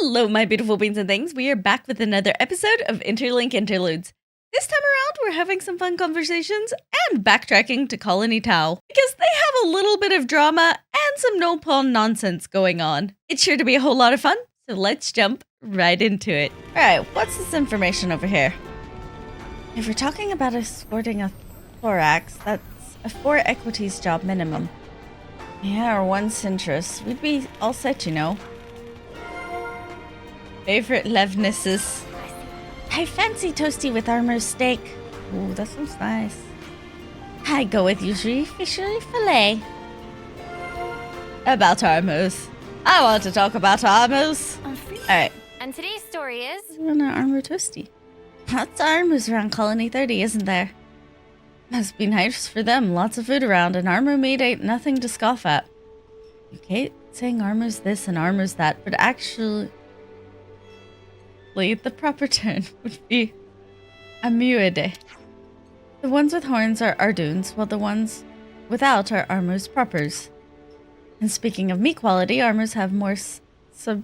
Hello, my beautiful beans and things. We are back with another episode of Interlink Interludes. This time around, we're having some fun conversations and backtracking to Colony Tau because they have a little bit of drama and some Nopon nonsense going on. It's sure to be a whole lot of fun, so let's jump right into it. Alright, what's this information over here? If we're talking about escorting a thorax, that's a 4 equities job minimum. Yeah, or 1 Centris. We'd be all set, you know. Favorite Levnesses. I fancy toasty with armor steak. Ooh, that sounds nice. I go with usually fishery fillet. About armors. I want to talk about armors. Alright. And today's story is... An armor toasty. Lots of armors around Colony 30, isn't there? Must be nice for them. Lots of food around, and armor meat ain't nothing to scoff at. Okay, saying armor's this and armor's that, but actually... the proper term would be Amuide. The ones with horns are Arduns, while the ones without are armors propers. And speaking of meat quality, armors have more I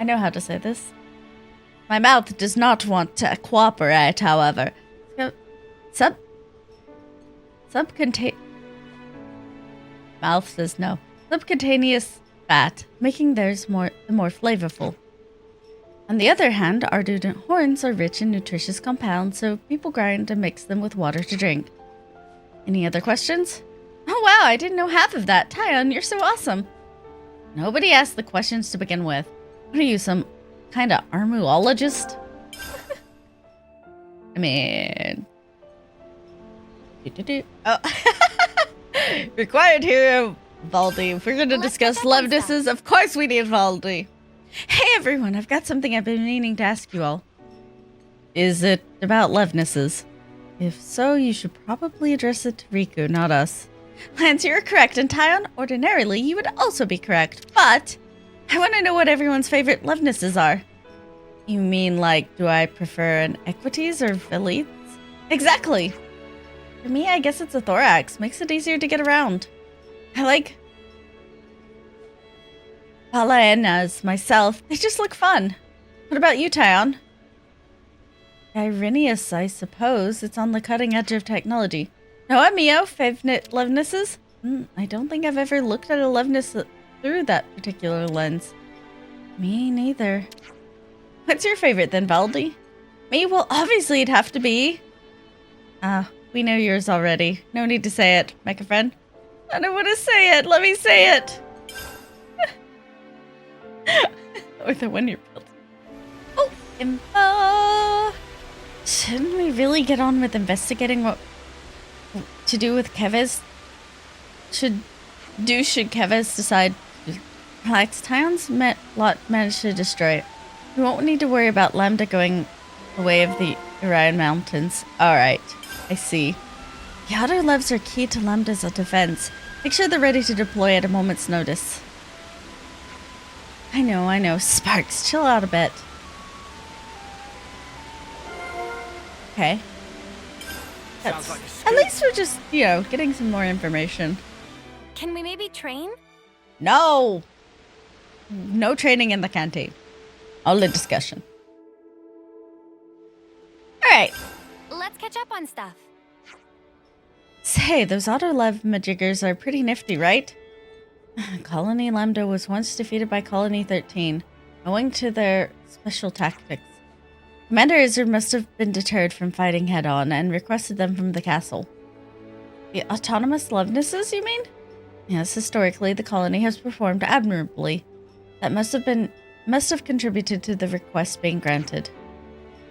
know how to say this. My mouth does not want to cooperate, however. Mouth says no. Subcutaneous fat, making theirs more flavorful. On the other hand, Ardudant horns are rich in nutritious compounds, so people grind and mix them with water to drink. Any other questions? Oh wow, I didn't know half of that. Tyon, you're so awesome. Nobody asked the questions to begin with. What are you, some kind of armuologist? I mean... Oh. Required hero, Valdi. If we're going to discuss Levnesses, of course we need Valdi. Hey everyone, I've got something I've been meaning to ask you all. Is it about Levnesses? If so, you should probably address it to Riku, not us. Lance, you're correct, and Tyon, ordinarily you would also be correct, but I want to know what everyone's favorite Levnesses are. You mean, like, do I prefer an Equities or Velites? Exactly! For me, I guess it's a thorax. Makes it easier to get around. I like Palaenas myself. They just look fun. What about you, Tyon? Irinius, I suppose. It's on the cutting edge of technology. Noah, Mio, favorite Levnesses? I don't think I've ever looked at a Levness through that particular lens. Me neither. What's your favorite then, Valdi? Me? Well, obviously it'd have to be... we know yours already. No need to say it, Mecha friend. I don't want to say it. Let me say it. Or the one you're building. Oh, info. Shouldn't we really get on with investigating what to do with Keves? Should Keves decide to relax? Tyon's managed to destroy it. We won't need to worry about Lambda going the way of the Orion Mountains. Alright, I see. The auto levs are key to Lambda's defense. Make sure they're ready to deploy at a moment's notice. I know. Sparks, chill out a bit. Okay. Like at least we're just, getting some more information. Can we maybe train? No! No training in the canteen. Only discussion. Alright. Let's catch up on stuff. Say, those auto-lev majiggers are pretty nifty, right? Colony Lambda was once defeated by Colony 13, owing to their special tactics. Commander Izzard must have been deterred from fighting head-on and requested them from the castle. The autonomous Levnesses, you mean? Yes, historically, the colony has performed admirably. That must have contributed to the request being granted.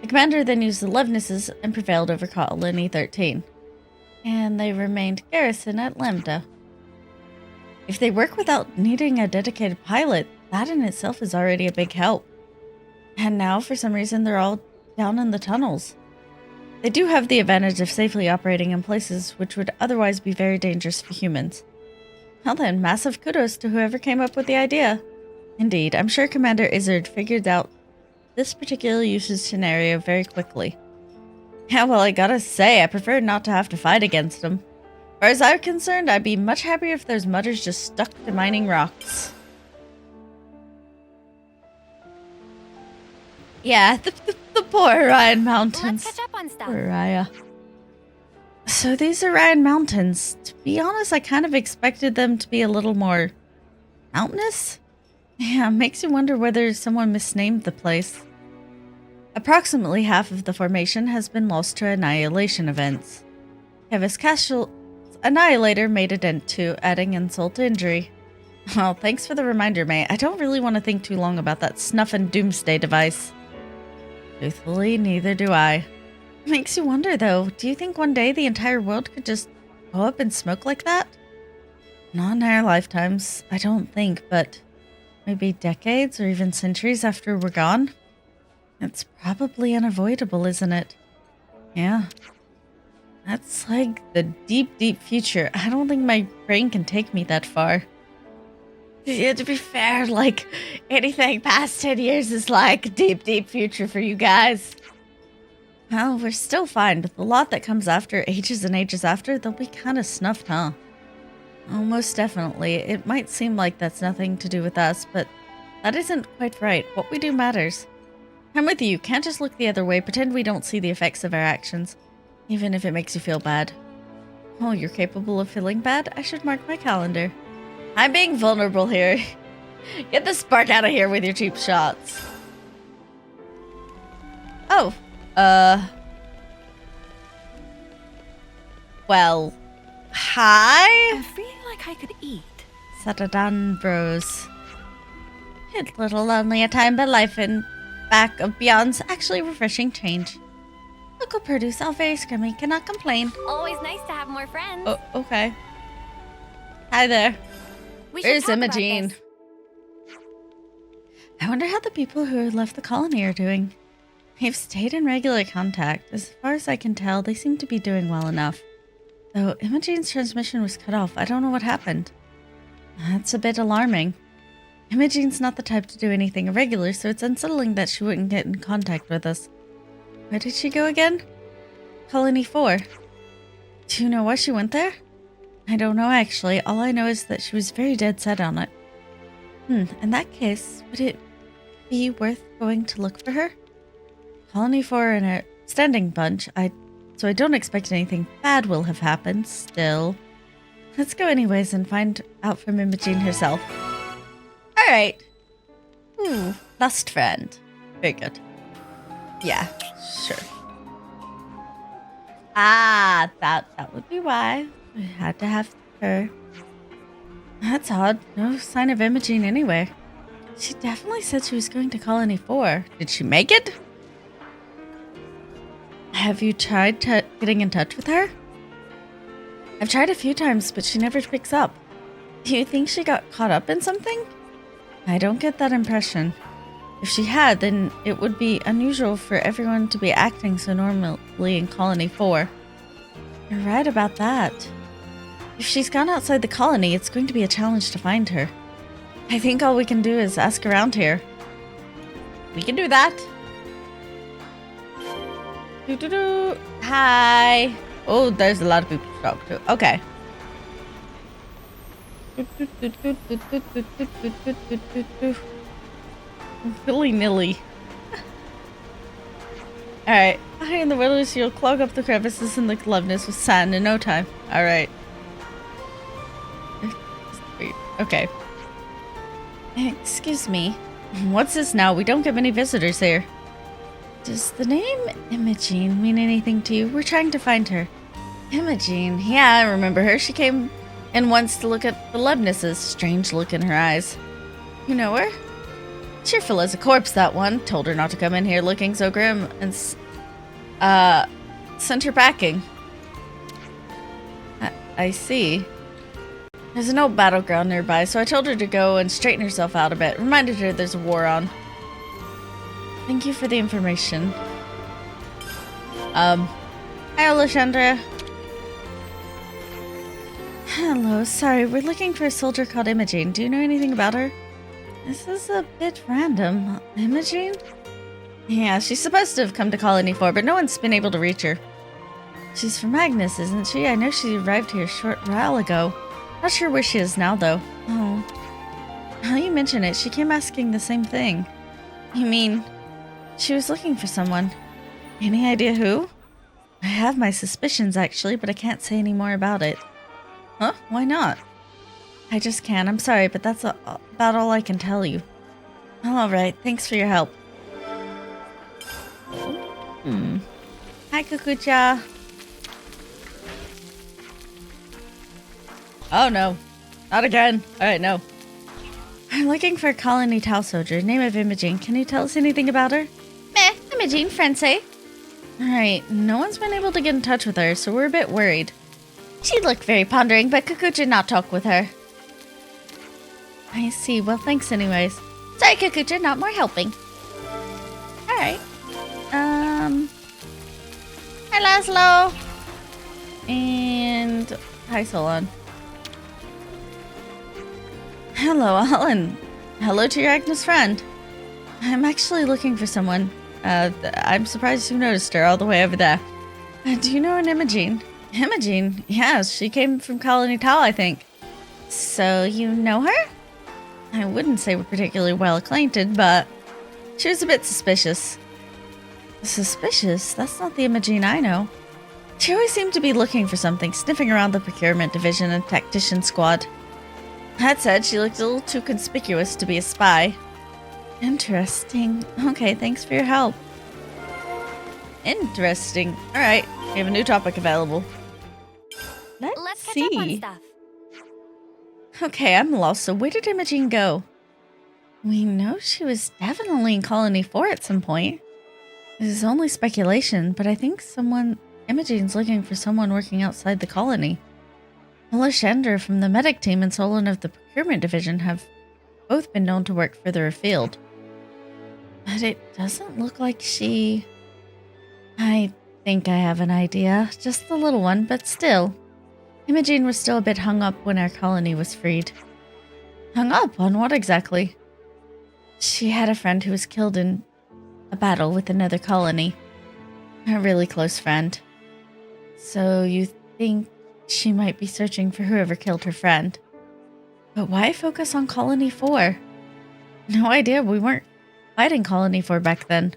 The commander then used the Levnesses and prevailed over Colony 13. And they remained garrison at Lambda. If they work without needing a dedicated pilot, that in itself is already a big help. And now, for some reason, they're all down in the tunnels. They do have the advantage of safely operating in places which would otherwise be very dangerous for humans. Well then, massive kudos to whoever came up with the idea. Indeed, I'm sure Commander Izzard figured out this particular usage scenario very quickly. Yeah, well, I gotta say, I prefer not to have to fight against them. As far as I'm concerned, I'd be much happier if those mutters just stuck to mining rocks. Yeah, the poor Orion Mountains. Let's catch up on stuff. Poor Raya. So these Orion Mountains, to be honest, I kind of expected them to be a little more mountainous. Yeah, makes you wonder whether someone misnamed the place. Approximately half of the formation has been lost to annihilation events. Kevis Casual's Annihilator made a dent too, adding insult to injury. Well, thanks for the reminder, mate. I don't really want to think too long about that snuff and doomsday device. Truthfully, neither do I. Makes you wonder, though. Do you think one day the entire world could just go up in smoke like that? Not in our lifetimes, I don't think, but maybe decades or even centuries after we're gone? It's probably unavoidable, isn't it? Yeah. That's like the deep, deep future. I don't think my brain can take me that far. Yeah, to be fair, like, anything past 10 years is like deep, deep future for you guys. Well, we're still fine, but the lot that comes after, ages and ages after, they'll be kind of snuffed, huh? Oh, most definitely. It might seem like that's nothing to do with us, but that isn't quite right. What we do matters. I'm with you. Can't just look the other way, pretend we don't see the effects of our actions, even if it makes you feel bad. Oh, you're capable of feeling bad? I should mark my calendar. I'm being vulnerable here. Get the spark out of here with your cheap shots. Oh, well, hi? I'm feeling like I could eat. Sadadan Bros. It's a little lonely at time, but life in back of Beyond's actually refreshing change. Local produce, all very scrummy, cannot complain. Always nice to have more friends. Oh, okay. Hi there. We should Where's talk about Imogene? this. I wonder how the people who left the colony are doing. They've stayed in regular contact. As far as I can tell, they seem to be doing well enough. Though Imogene's transmission was cut off, I don't know what happened. That's a bit alarming. Imogene's not the type to do anything irregular, so it's unsettling that she wouldn't get in contact with us. Where did she go again? Colony 4. Do you know why she went there? I don't know, actually. All I know is that she was very dead set on it. In that case, would it be worth going to look for her? Colony 4 in a standing bunch, so I don't expect anything bad will have happened. Still, let's go anyways and find out from Imogene herself. Alright. Lost friend. Very good. Yeah, sure. Ah, that would be why. We had to have her. That's odd. No sign of Imogene anywhere. She definitely said she was going to Colony 4. Did she make it? Have you tried getting in touch with her? I've tried a few times, but she never picks up. Do you think she got caught up in something? I don't get that impression. If she had, then it would be unusual for everyone to be acting so normally in Colony 4. You're right about that. If she's gone outside the colony, it's going to be a challenge to find her. I think all we can do is ask around here. We can do that. Hi. Oh, there's a lot of people to talk to. Okay. Willy-nilly. Alright. High in the wilderness, you'll clog up the crevices and the loveness with sand in no time. Alright. Wait. Okay. Excuse me. What's this now? We don't get many visitors here. Does the name Imogene mean anything to you? We're trying to find her. Imogene? Yeah, I remember her. She came in once to look at the Lebnesses. Strange look in her eyes. You know her? Cheerful as a corpse, that one. Told her not to come in here looking so grim and sent her packing. I see. There's an old battleground nearby, so I told her to go and straighten herself out a bit. Reminded her there's a war on. Thank you for the information. Hi, Alessandra. Hello, sorry, we're looking for a soldier called Imogene. Do you know anything about her? This is a bit random. Imogene? Yeah, she's supposed to have come to Colony 4, but no one's been able to reach her. She's from Magnus, isn't she? I know she arrived here a short while ago. Not sure where she is now, though. Oh. Now you mention it, she came asking the same thing. You mean, She was looking for someone. Any idea who? I have my suspicions, actually, but I can't say any more about it. Huh? Why not? I just can't. I'm sorry, but that's about all I can tell you. Well, alright. Thanks for your help. Hi, Kukucha. Oh, no. Not again. Alright, no. I'm looking for a colony Tau soldier, name of Imogene. Can you tell us anything about her? Meh, Imogene, friends say. Alright, no one's been able to get in touch with her, so we're a bit worried. She looked very pondering, but Kukucha did not talk with her. I see. Well, thanks anyways. Sorry, Kukucha, not more helping. Alright. Hi, Laszlo. And hi, Solon. Hello, Alan. Hello to your Agnes friend. I'm actually looking for someone. I'm surprised you noticed her all the way over there. Do you know an Imogene? Imogene? Yeah, she came from Colony Tau, I think. So you know her? I wouldn't say we're particularly well acquainted, but she was a bit suspicious. Suspicious? That's not the Imogene I know. She always seemed to be looking for something, sniffing around the procurement division and tactician squad. That said, she looked a little too conspicuous to be a spy. Interesting. Okay, thanks for your help. Interesting. Alright, we have a new topic available. Let's catch see. up on stuff. Okay, I'm lost. So where did Imogene go? We know she was definitely in Colony 4 at some point. This is only speculation, but I think Imogene's looking for someone working outside the colony. Melishander from the medic team and Solon of the procurement division have both been known to work further afield. But it doesn't look like she... I think I have an idea. Just a little one, but still. Imogene was still a bit hung up when our colony was freed. Hung up on what exactly? She had a friend who was killed in a battle with another colony. A really close friend. So you think she might be searching for whoever killed her friend. But why focus on Colony 4? No idea, we weren't fighting Colony 4 back then.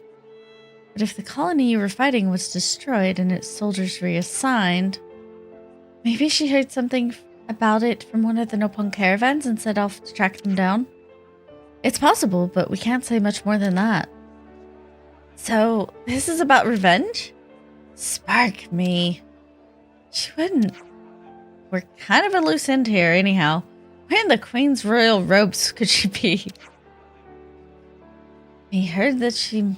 But if the colony you were fighting was destroyed and its soldiers reassigned, maybe she heard something about it from one of the Nopon caravans and set off to track them down. It's possible, but we can't say much more than that. So, this is about revenge? Spark me. She wouldn't. We're kind of a loose end here, anyhow. Where in the Queen's royal robes could she be? We heard that she'd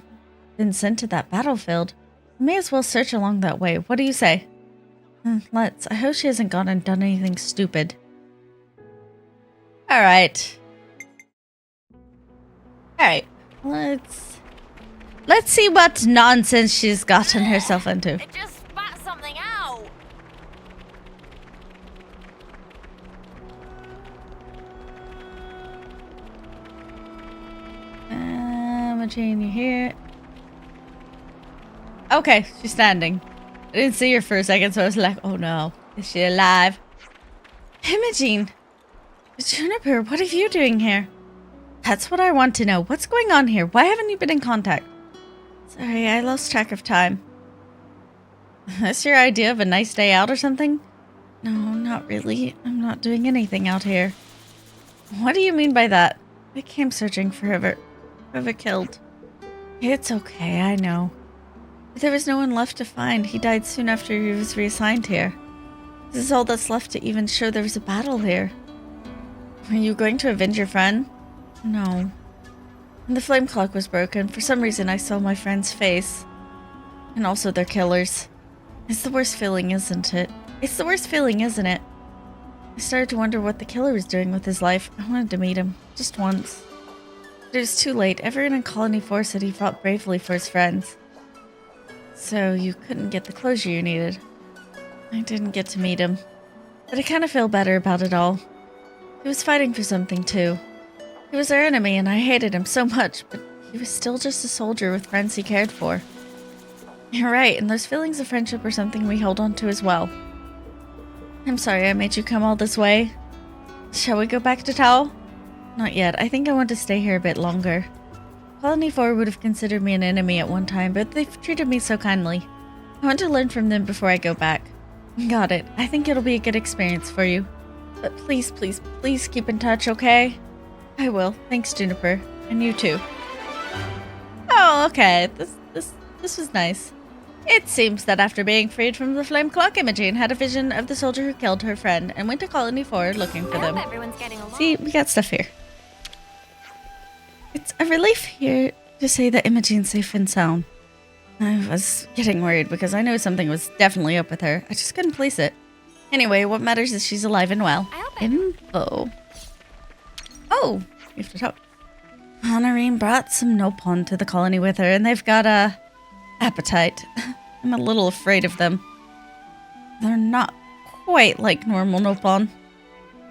been sent to that battlefield. We may as well search along that way. What do you say? Let's. I hope she hasn't gone and done anything stupid. Alright. Alright. Let's see what nonsense she's gotten herself into. It just spat something out. Imogene, you here? Okay, she's standing. I didn't see her for a second, so I was like, oh no, is she alive? Imogene! Juniper, what are you doing here? That's what I want to know. What's going on here? Why haven't you been in contact? Sorry, I lost track of time. Is this your idea of a nice day out or something? No, not really. I'm not doing anything out here. What do you mean by that? I came searching for whoever killed. It's okay, I know. There was no one left to find. He died soon after he was reassigned here. This is all that's left to even show there was a battle here. Are you going to avenge your friend? No. When the flame clock was broken, for some reason I saw my friend's face. And also their killers. It's the worst feeling, isn't it? It's the worst feeling, isn't it? I started to wonder what the killer was doing with his life. I wanted to meet him. Just once. But it was too late. Everyone in Colony 4 said he fought bravely for his friends. So you couldn't get the closure you needed. I didn't get to meet him. But I kind of feel better about it all. He was fighting for something too. He was our enemy and I hated him so much, but he was still just a soldier with friends he cared for. You're right, and those feelings of friendship are something we hold on to as well. I'm sorry I made you come all this way. Shall we go back to Tau? Not yet. I think I want to stay here a bit longer. Colony 4 would have considered me an enemy at one time, but they've treated me so kindly. I want to learn from them before I go back. Got it. I think it'll be a good experience for you. But please, please, please keep in touch, okay? I will. Thanks, Juniper. And you too. Oh, okay. This was nice. It seems that after being freed from the flame clock, Imogen had a vision of the soldier who killed her friend and went to Colony 4 looking for them. Everyone's getting along. See, we got stuff here. It's a relief here to say that Imogen's safe and sound. I was getting worried because I knew something was definitely up with her. I just couldn't place it. Anyway, what matters is she's alive and well. Info. Oh, we have to talk. Honorine brought some Nopon to the colony with her, and they've got a appetite. I'm a little afraid of them. They're not quite like normal Nopon.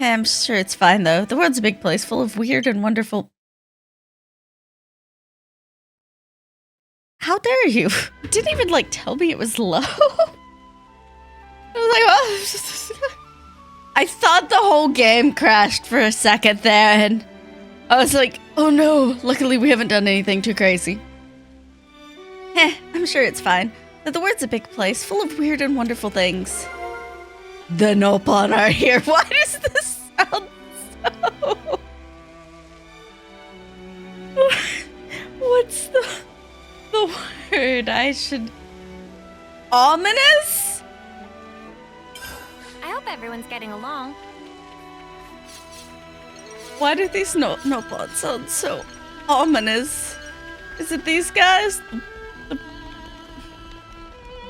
I'm sure it's fine, though. The world's a big place full of weird and wonderful... How dare you? You didn't even, tell me it was low. I was like, oh. I thought the whole game crashed for a second there, and I was like, oh no, luckily we haven't done anything too crazy. I'm sure it's fine. But the world's a big place full of weird and wonderful things. The Nopon are here. Why does this sound so... What's the word I should... Ominous? I hope everyone's getting along. Why do these Nopon sound so ominous? Is it these guys?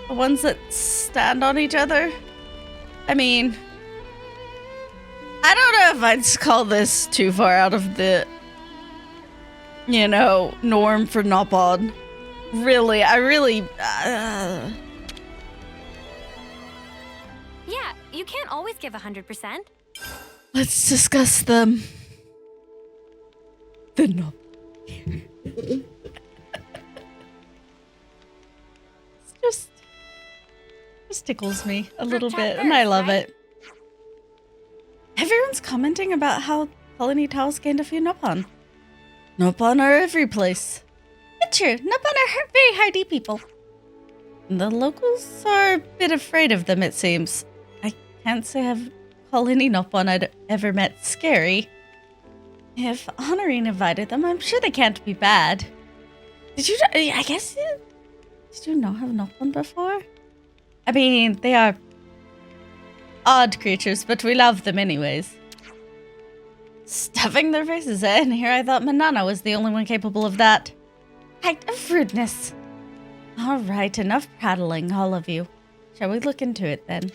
The ones that stand on each other? I mean... I don't know if I'd call this too far out of the... norm for Nopon. Really, I really... Yeah, you can't always give 100%. Let's discuss them. The Nopon. It's just tickles me a little bit, and I love it. Everyone's commenting about how Colony Towels gained a few Nopon. Nopon are every place. It's true, Nopon are very hardy people. The locals are a bit afraid of them, it seems. I can't say I've Colony Nopon I'd ever met scary. If Honorine invited them, I'm sure they can't be bad. Did you not have Nopon before? I mean, they are odd creatures, but we love them anyways. Stuffing their faces in. Here I thought Manana was the only one capable of that. Act of rudeness. Alright, enough prattling, all of you. Shall we look into it then?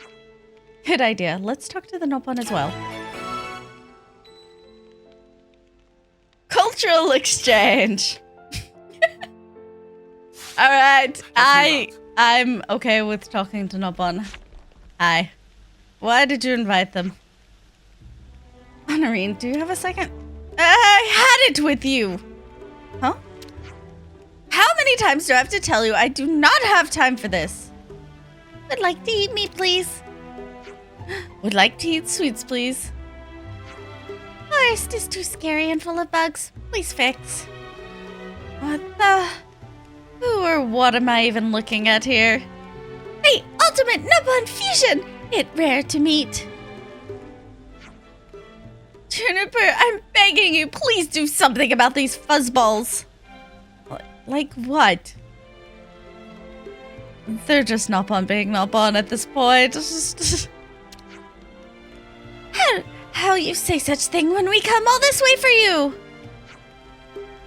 Good idea. Let's talk to the Nopon as well. Cultural exchange. Alright, I'm okay with talking to Nopon. Hi. Why did you invite them? Honorine, do you have a second? I had it with you! Huh? How many times do I have to tell you I do not have time for this? Would like to eat meat, please. Would like to eat sweets, please. Forest is too scary and full of bugs. Please fix. What the... Who or what am I even looking at here? Hey, ultimate Nopon fusion! It rare to meet. Juniper, I'm begging you, please do something about these fuzzballs. Like what? They're just Nopon being Nopon at this point. How you say such thing when we come all this way for you?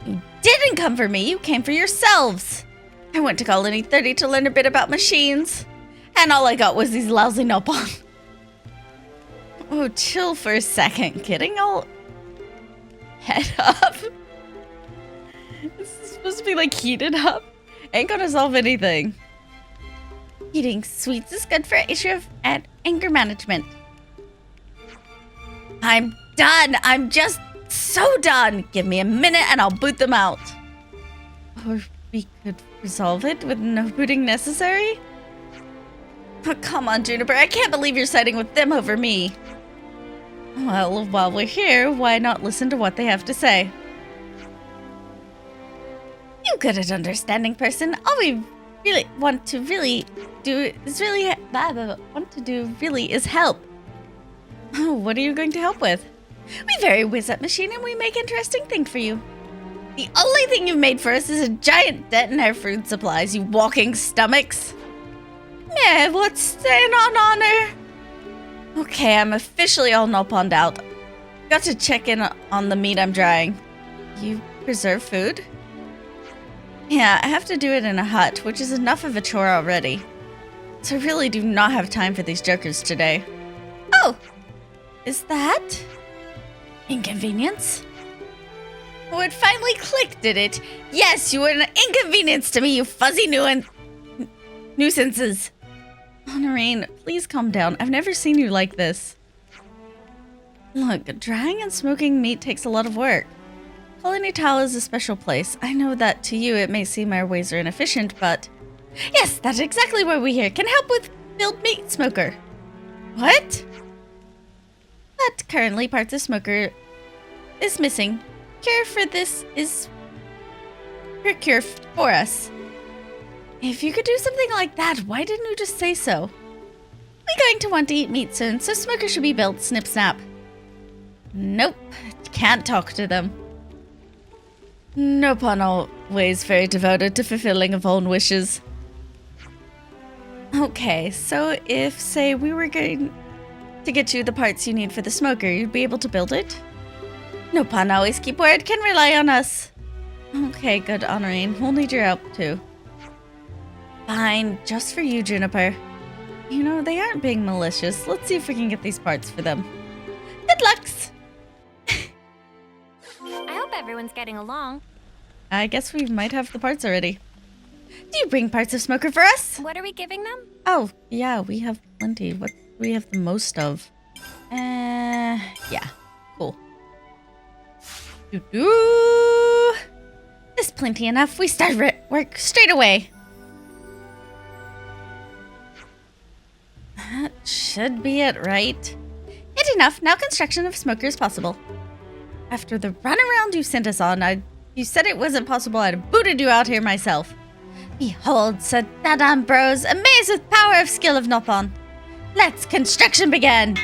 You didn't come for me, you came for yourselves. I went to Colony 30 to learn a bit about machines, and all I got was these lousy Nopon. Oh, chill for a second. Getting all head up. This is supposed to be heated up. Ain't gonna solve anything. Eating sweets is good for issue and anger management. I'm done. I'm just so done. Give me a minute and I'll boot them out. Or we could resolve it with no booting necessary? Oh, come on, Juniper. I can't believe you're siding with them over me. Well, while we're here, why not listen to what they have to say? good at understanding person. All we really want to do is help. Oh, what are you going to help with? We vary whiz up machine and we make interesting things for you. The only thing you've made for us is a giant dent in our food supplies, you walking stomachs. Yeah, what's staying on honor? Okay, I'm officially all Noponed out. Got to check in on the meat I'm drying. You preserve food? Yeah, I have to do it in a hut, which is enough of a chore already. So I really do not have time for these jokers today. Oh! Is that inconvenience? Oh, it finally clicked, did it? Yes, you were an inconvenience to me, you fuzzy nuisances. Honorine, please calm down. I've never seen you like this. Look, drying and smoking meat takes a lot of work. Colony Tile is a special place. I know that to you it may seem our ways are inefficient, but... Yes, that's exactly why we here can help with build meat smoker. What? But currently parts of smoker is missing. Cure for this is procured for us. If you could do something like that, why didn't you just say so? We're going to want to eat meat soon, so smoker should be built, snip snap. Nope, can't talk to them. Nopon always very devoted to fulfilling of own wishes. Okay, so if, say, we were going to get you the parts you need for the smoker, you'd be able to build it? Nopon always keep word, can rely on us. Okay, good, Honorine. We'll need your help, too. Fine, just for you, Juniper. You know, they aren't being malicious. Let's see if we can get these parts for them. Good lucks! I hope everyone's getting along. I guess we might have the parts already. Do you bring parts of smoker for us? What are we giving them? Oh, yeah, we have plenty. What do we have the most of? Yeah, cool. Doo-doo. There's plenty enough. We start work straight away. That should be it, right? Good enough. Now construction of smoker is possible. After the runaround you sent us on, you said it wasn't possible. I'd have booted you out here myself. Behold, Sadadan Bros, amazed with power of skill of Nopon. Let's construction begin.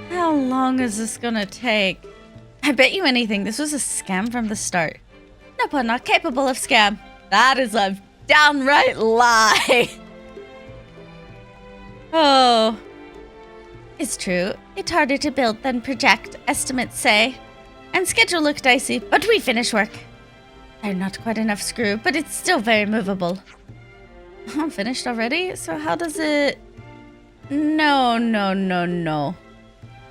How long is this gonna take? I bet you anything this was a scam from the start. Nopon not capable of scam. That is a downright lie. Oh. It's true. It's harder to build than project, estimates say. And schedule look dicey, but we finish work. They're not quite enough screw, but it's still very movable. I'm finished already? So how does it... No.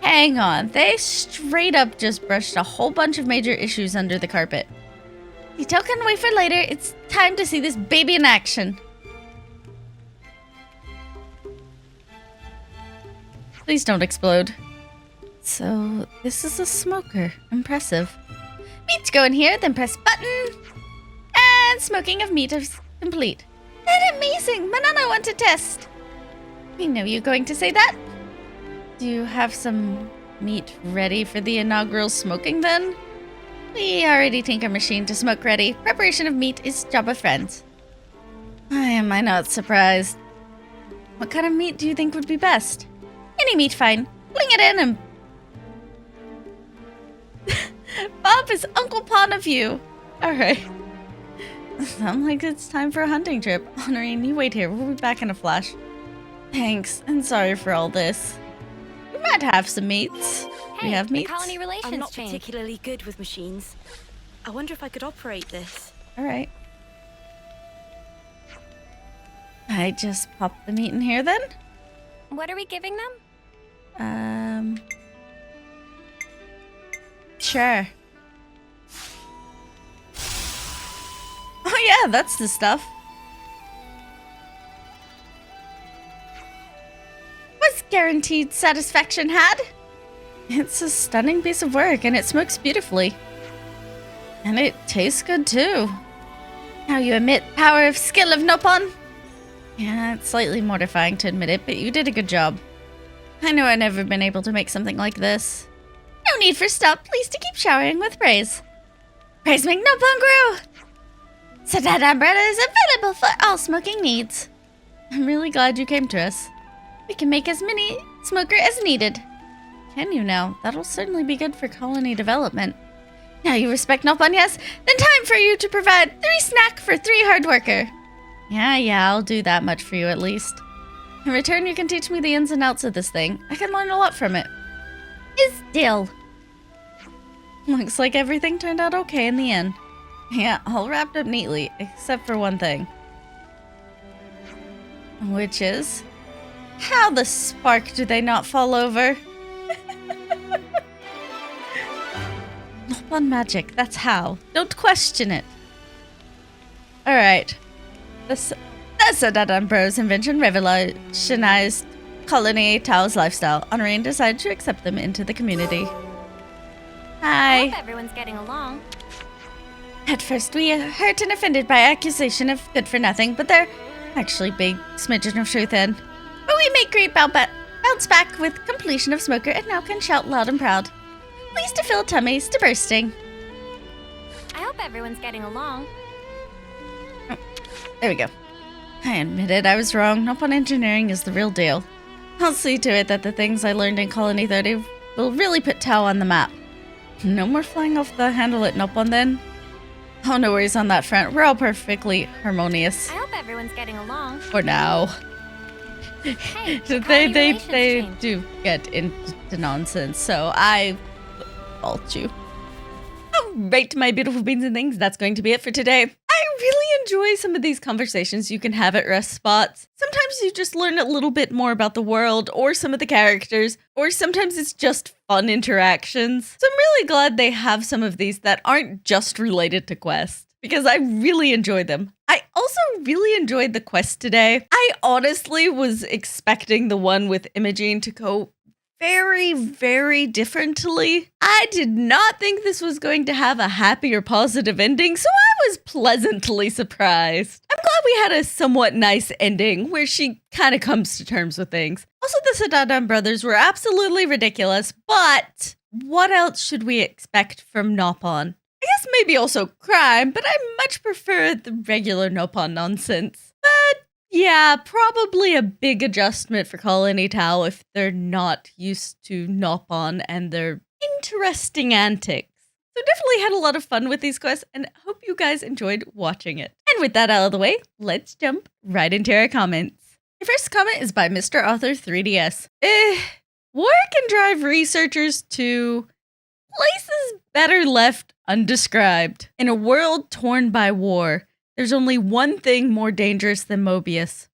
Hang on. They straight up just brushed a whole bunch of major issues under the carpet. Detail can wait for later. It's time to see this baby in action. Please don't explode. So, this is a smoker. Impressive. Meat's go in here, then press button. And smoking of meat is complete. That's amazing! Manana want to test. We know you're going to say that. Do you have some meat ready for the inaugural smoking then? We already tinker machine to smoke ready. Preparation of meat is job of friends. Why am I not surprised? What kind of meat do you think would be best? Any meat fine. Fling it in and... Bob is Uncle Pon of you. Alright. Sounds like it's time for a hunting trip. Honorine, you wait here. We'll be back in a flash. Thanks, and sorry for all this. We might have some meats. Hey, We have the meats? colony relations I'm not changed. particularly good with machines. I wonder if I could operate this. Alright. I just pop the meat in here then? What are we giving them? Sure. Oh yeah, that's the stuff. Was guaranteed satisfaction had? It's a stunning piece of work and it smokes beautifully. And it tastes good too. Now you emit power of skill of Nopon. Yeah, it's slightly mortifying to admit it, but you did a good job. I know I've never been able to make something like this. No need for stop. Please to keep showering with praise. Praise make Nopon grow. Sadadan Bros is available for all smoking needs. I'm really glad you came to us. We can make as many smoker as needed. Can you now? That'll certainly be good for colony development. Now you respect Nopon, yes? Then time for you to provide 3 snack for 3 hard worker. Yeah, I'll do that much for you at least. In return, you can teach me the ins and outs of this thing. I can learn a lot from it. Is deal. Looks like everything turned out okay in the end. Yeah, all wrapped up neatly, except for one thing. Which is... how the spark do they not fall over? Nopon magic, that's how. Don't question it. Alright. The Sadadan Bros invention revolutionized colony Tao's lifestyle. Honorine decided to accept them into the community. I Hi. hope everyone's getting along. At first we hurt and offended by accusation of good for nothing, but there actually big smidgen of truth in. But we make great bounce back with completion of Smoker and now can shout loud and proud. Pleased to fill tummies to bursting. I hope everyone's getting along. Oh, there we go. I admit it, I was wrong. Nopon engineering is the real deal. I'll see to it that the things I learned in Colony 30 will really put Tao on the map. No more flying off the handle at Nopon then. Oh, no worries on that front. We're all perfectly harmonious. I hope everyone's getting along. For now. Hey, they do get into nonsense, so I fault you. Alright, my beautiful beans and things, that's going to be it for today. I really enjoy some of these conversations you can have at rest spots. Sometimes you just learn a little bit more about the world or some of the characters, or sometimes it's just fun interactions. So I'm really glad they have some of these that aren't just related to quests, because I really enjoy them. I also really enjoyed the quest today. I honestly was expecting the one with Imogene to go very, very differently. I did not think this was going to have a happy or positive ending, so I was pleasantly surprised. I'm glad we had a somewhat nice ending where she kind of comes to terms with things. Also, the Sadadan brothers were absolutely ridiculous, but what else should we expect from Nopon? I guess maybe also crime, but I much prefer the regular Nopon nonsense. But yeah, probably a big adjustment for Colony Tao if they're not used to Nopon and their interesting antics. So definitely had a lot of fun with these quests and hope you guys enjoyed watching it. And with that out of the way, let's jump right into our comments. Your first comment is by Mr. Author 3DS. War can drive researchers to places better left undescribed. In a world torn by war, there's only one thing more dangerous than Mobius.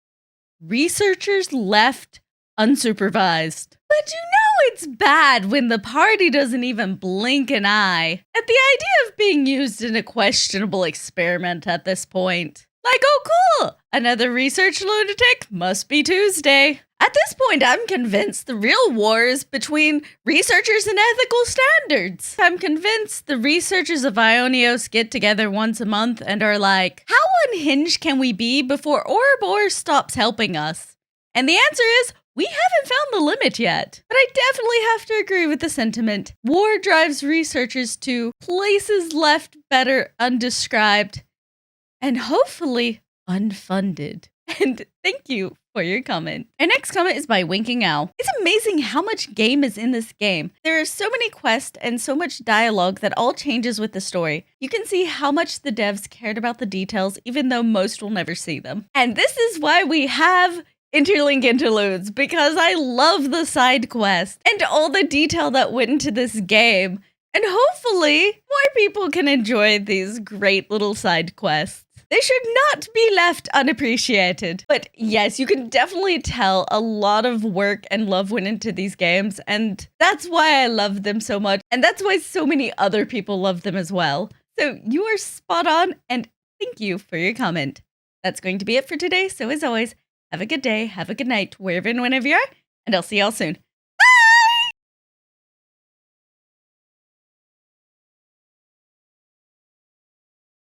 Researchers left unsupervised. But you know it's bad when the party doesn't even blink an eye at the idea of being used in a questionable experiment at this point. Like, oh cool, another research lunatic, must be Tuesday. At this point, I'm convinced the real war is between researchers and ethical standards. I'm convinced the researchers of Ionios get together once a month and are like, how unhinged can we be before Ouroboros stops helping us? And the answer is, we haven't found the limit yet. But I definitely have to agree with the sentiment. War drives researchers to places left better undescribed and hopefully unfunded. And thank you for your comment. Our next comment is by Winking Owl. It's amazing how much game is in this game. There are so many quests and so much dialogue that all changes with the story. You can see how much the devs cared about the details, even though most will never see them. And this is why we have Interlink Interludes, because I love the side quests and all the detail that went into this game. And hopefully more people can enjoy these great little side quests. They should not be left unappreciated. But yes, you can definitely tell a lot of work and love went into these games, and that's why I love them so much, and that's why so many other people love them as well. So you are spot on, and thank you for your comment. That's going to be it for today, so as always, have a good day, have a good night, wherever and whenever you are, and I'll see y'all soon.